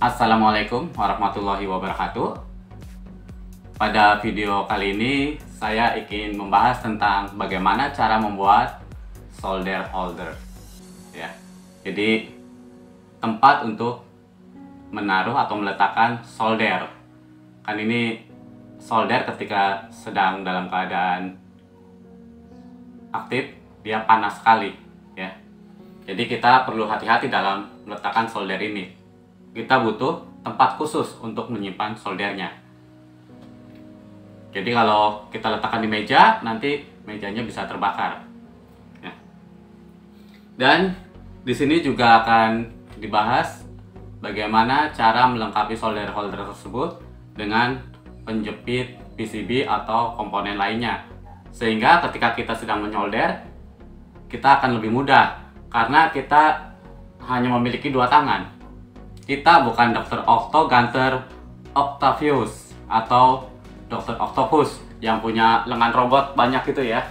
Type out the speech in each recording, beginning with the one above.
Assalamualaikum warahmatullahi wabarakatuh. Pada video kali ini saya ingin membahas tentang bagaimana cara membuat solder holder ya. Jadi tempat untuk menaruh atau meletakkan solder. Kan ini solder ketika sedang dalam keadaan aktif dia panas sekali ya. Jadi kita perlu hati-hati dalam meletakkan solder ini. Kita butuh tempat khusus untuk menyimpan soldernya. Jadi kalau kita letakkan di meja, nanti mejanya bisa terbakar. Ya. Dan di sini juga akan dibahas bagaimana cara melengkapi solder holder tersebut dengan penjepit PCB atau komponen lainnya. Sehingga ketika kita sedang menyolder, kita akan lebih mudah karena kita hanya memiliki dua tangan. Kita bukan Dr. Octo Gunter Octavius atau Dr. Octopus yang punya lengan robot banyak gitu ya.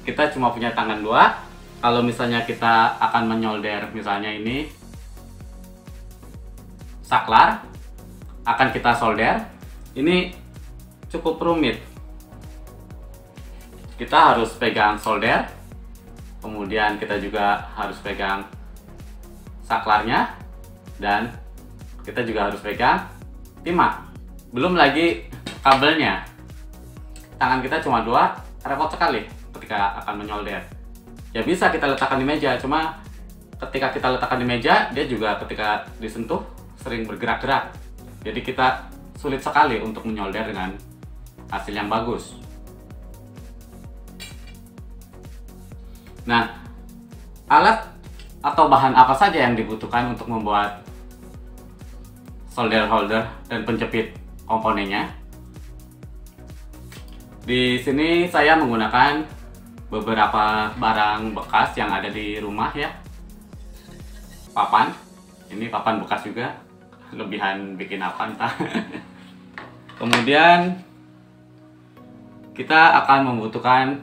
Kita cuma punya tangan dua. Kalau misalnya kita akan menyolder, misalnya ini saklar, akan kita solder. Ini cukup rumit. Kita harus pegang solder, kemudian kita juga harus pegang saklarnya, dan kita juga harus pegang timah. Belum lagi kabelnya. Tangan kita cuma dua, repot sekali ketika akan menyolder. Ya bisa kita letakkan di meja, cuma ketika kita letakkan di meja, dia juga ketika disentuh sering bergerak-gerak. Jadi kita sulit sekali untuk menyolder dengan hasil yang bagus. Nah, alat atau bahan apa saja yang dibutuhkan untuk membuat solder holder dan penjepit komponennya? Di sini saya menggunakan beberapa barang bekas yang ada di rumah ya. Papan, ini papan bekas juga, lebihan bikin apa entah. Kemudian kita akan membutuhkan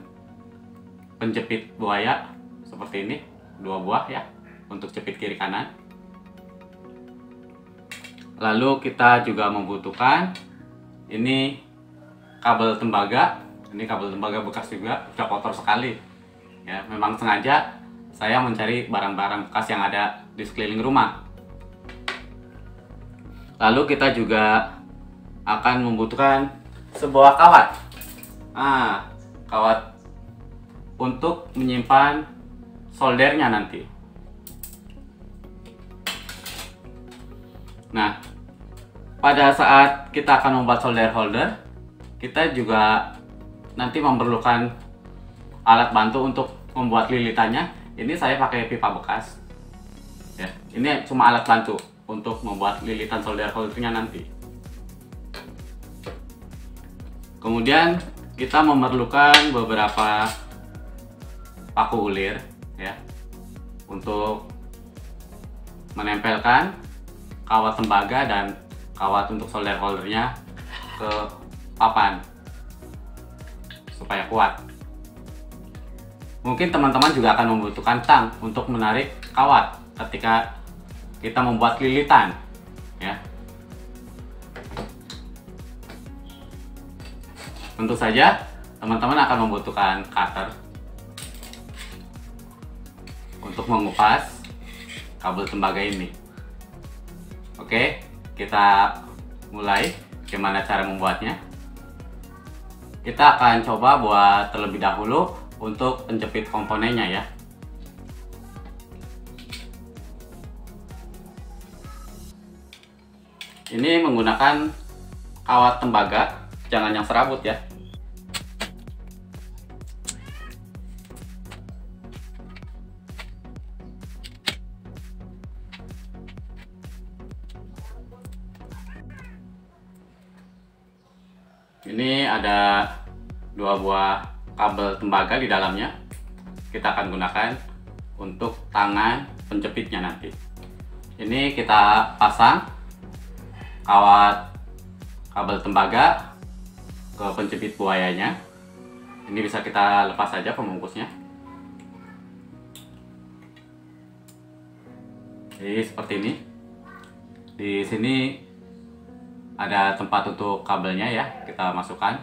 penjepit buaya seperti ini, 2 buah ya, untuk jepit kiri kanan. Lalu kita juga membutuhkan ini kabel tembaga. Ini kabel tembaga bekas juga, udah kotor sekali ya. Memang sengaja saya mencari barang-barang bekas yang ada di sekeliling rumah. Lalu kita juga akan membutuhkan sebuah kawat. Kawat untuk menyimpan soldernya nanti. Nah, pada saat kita akan membuat solder holder, kita juga nanti memerlukan alat bantu untuk membuat lilitannya. Ini saya pakai pipa bekas. Ya, ini cuma alat bantu untuk membuat lilitan solder holdernya nanti. Kemudian kita memerlukan beberapa paku ulir ya untuk menempelkan kawat tembaga dan kawat untuk solder holdernya ke papan supaya kuat. Mungkin teman-teman juga akan membutuhkan tang untuk menarik kawat ketika kita membuat lilitan ya. Tentu saja teman-teman akan membutuhkan cutter untuk mengupas kabel tembaga ini. Oke, kita mulai gimana cara membuatnya. Kita akan coba buat terlebih dahulu untuk penjepit komponennya ya. Ini menggunakan kawat tembaga, jangan yang serabut ya. Ini ada 2 buah kabel tembaga di dalamnya. Kita akan gunakan untuk tangan penjepitnya nanti. Ini kita pasang kawat kabel tembaga ke penjepit buayanya. Ini bisa kita lepas saja pembungkusnya. Jadi seperti ini. di sini ada tempat untuk kabelnya ya, kita masukkan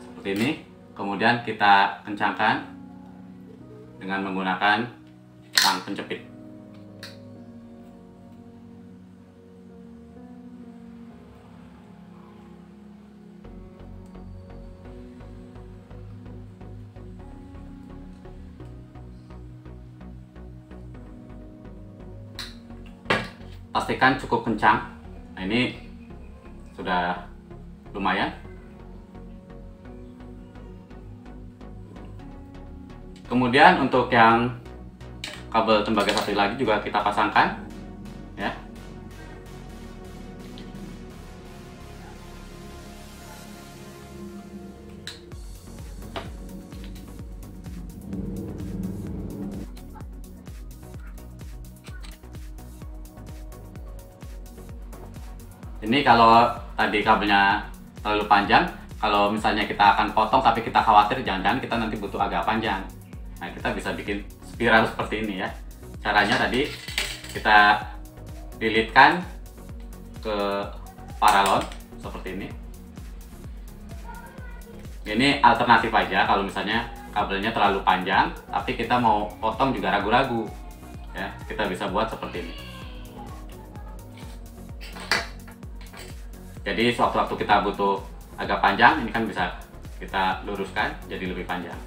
seperti ini. Kemudian kita kencangkan dengan menggunakan tang penjepit. Pastikan cukup kencang. Nah, ini sudah lumayan. Kemudian untuk yang kabel tembaga satu lagi juga kita pasangkan ya. Ini kalau tadi kabelnya terlalu panjang, kalau misalnya kita akan potong tapi kita khawatir jangan-jangan kita nanti butuh agak panjang. Nah, kita bisa bikin spiral seperti ini ya. Caranya tadi kita lilitkan ke paralon seperti ini. Ini alternatif aja kalau misalnya kabelnya terlalu panjang tapi kita mau potong juga ragu-ragu ya, kita bisa buat seperti ini. Jadi sewaktu-waktu kita butuh agak panjang, ini kan bisa kita luruskan jadi lebih panjang.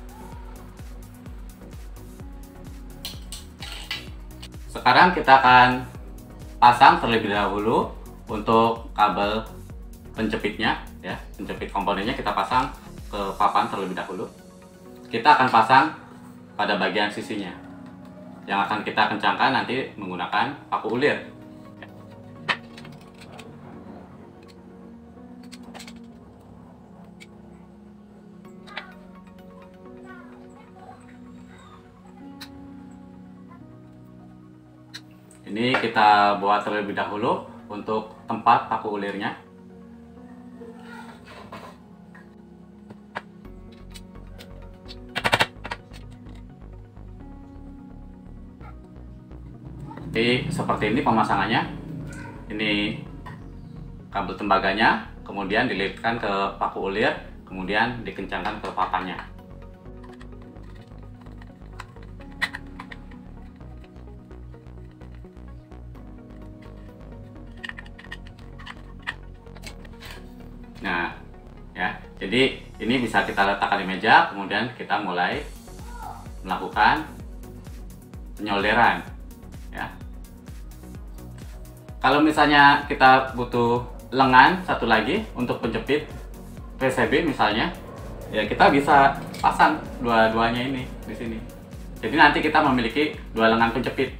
Sekarang kita akan pasang terlebih dahulu untuk kabel penjepitnya ya, penjepit komponennya kita pasang ke papan terlebih dahulu. Kita akan pasang pada bagian sisinya. Yang akan kita kencangkan nanti menggunakan paku ulir. Ini kita buat terlebih dahulu untuk tempat paku ulirnya. Jadi seperti ini pemasangannya. Ini kabel tembaganya, kemudian dililitkan ke paku ulir, kemudian dikencangkan ke papannya. Nah, ya, jadi ini bisa kita letakkan di meja, kemudian kita mulai melakukan penyolderan. Ya, kalau misalnya kita butuh lengan satu lagi untuk penjepit PCB misalnya, ya kita bisa pasang dua-duanya ini di sini. Jadi nanti kita memiliki dua lengan penjepit.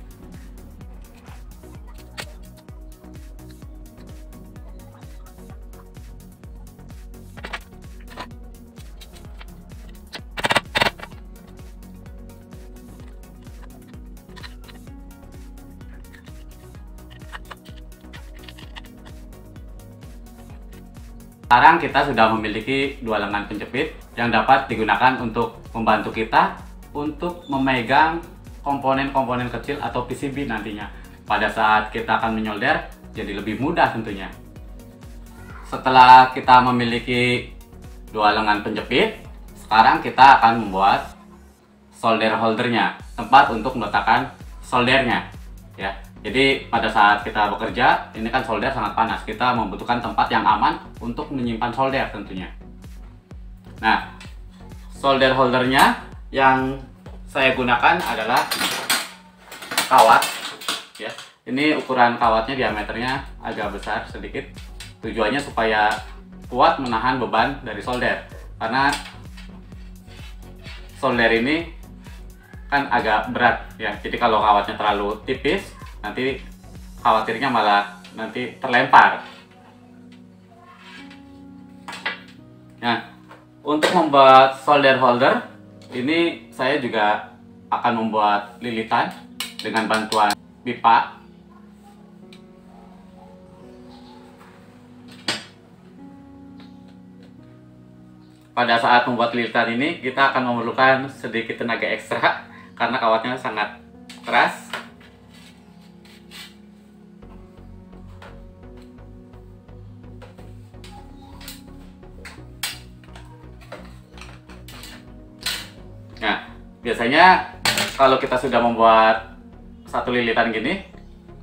Sekarang kita sudah memiliki dua lengan penjepit yang dapat digunakan untuk membantu kita untuk memegang komponen-komponen kecil atau PCB nantinya. Pada saat kita akan menyolder, jadi lebih mudah tentunya. Setelah kita memiliki dua lengan penjepit, sekarang kita akan membuat solder holdernya, tempat untuk meletakkan soldernya. Ya. Jadi pada saat kita bekerja, ini kan solder sangat panas. Kita membutuhkan tempat yang aman untuk menyimpan solder tentunya. Nah, solder holdernya yang saya gunakan adalah kawat. Ya, ini ukuran kawatnya diameternya agak besar sedikit. Tujuannya supaya kuat menahan beban dari solder. Karena solder ini kan agak berat ya. Jadi kalau kawatnya terlalu tipis, nanti khawatirnya malah nanti terlempar. Nah, untuk membuat solder holder ini saya juga akan membuat lilitan dengan bantuan pipa. Pada saat membuat lilitan ini kita akan memerlukan sedikit tenaga ekstra karena kawatnya sangat keras. Nah, biasanya kalau kita sudah membuat satu lilitan gini,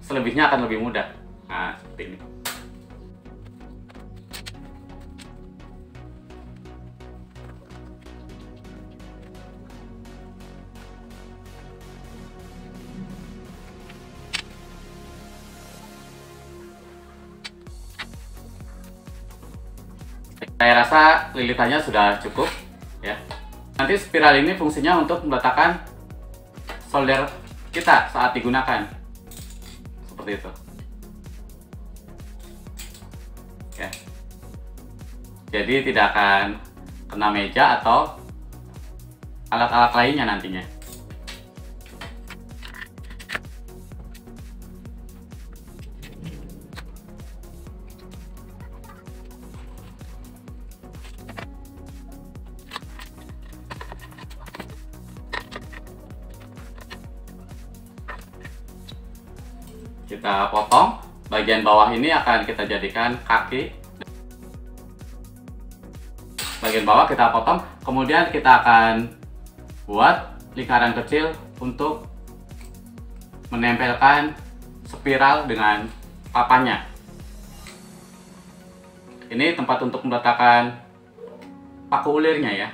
selebihnya akan lebih mudah. Nah, seperti ini. Saya rasa lilitannya sudah cukup ya. Nanti spiral ini fungsinya untuk meletakkan solder kita saat digunakan. Seperti itu. Ya. Jadi tidak akan kena meja atau alat-alat lainnya nantinya. Kita potong, bagian bawah ini akan kita jadikan kaki. Bagian bawah kita potong, kemudian kita akan buat lingkaran kecil untuk menempelkan spiral dengan papannya. Ini tempat untuk meletakkan paku ulirnya ya.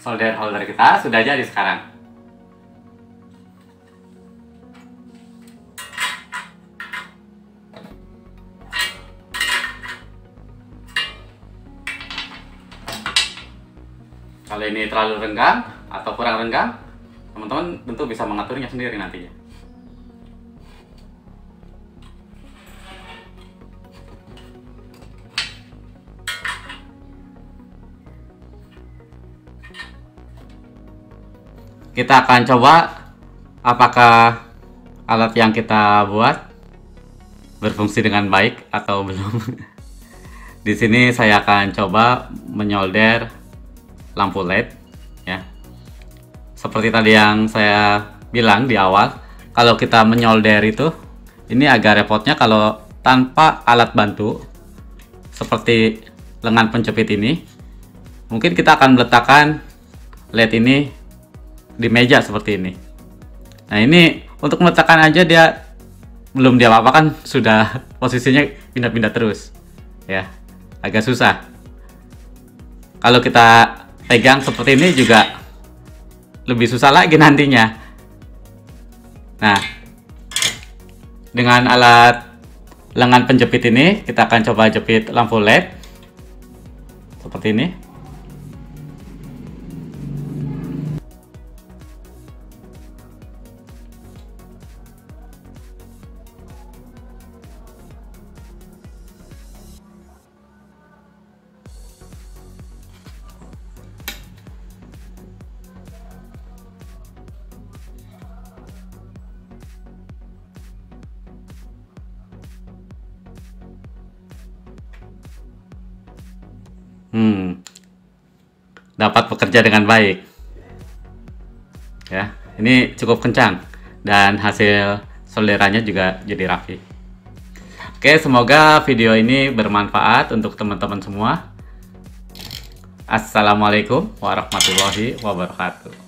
Solder holder kita sudah jadi sekarang. Kalau ini terlalu renggang atau kurang renggang, teman-teman tentu bisa mengaturnya sendiri nantinya. Kita akan coba apakah alat yang kita buat berfungsi dengan baik atau belum. Di sini saya akan coba menyolder lampu LED ya. Seperti tadi yang saya bilang di awal, kalau kita menyolder itu ini agak repotnya kalau tanpa alat bantu seperti lengan penjepit ini. Mungkin kita akan meletakkan LED ini di meja seperti ini. Nah, ini untuk meletakkan aja dia belum dia apa-apakan sudah posisinya pindah-pindah terus ya, agak susah. Kalau kita pegang seperti ini juga lebih susah lagi nantinya. Nah, dengan alat lengan penjepit ini kita akan coba jepit lampu LED seperti ini. Dapat bekerja dengan baik ya. Ini cukup kencang dan hasil solderannya juga jadi rapi. Oke, semoga video ini bermanfaat untuk teman-teman semua. Assalamualaikum warahmatullahi wabarakatuh.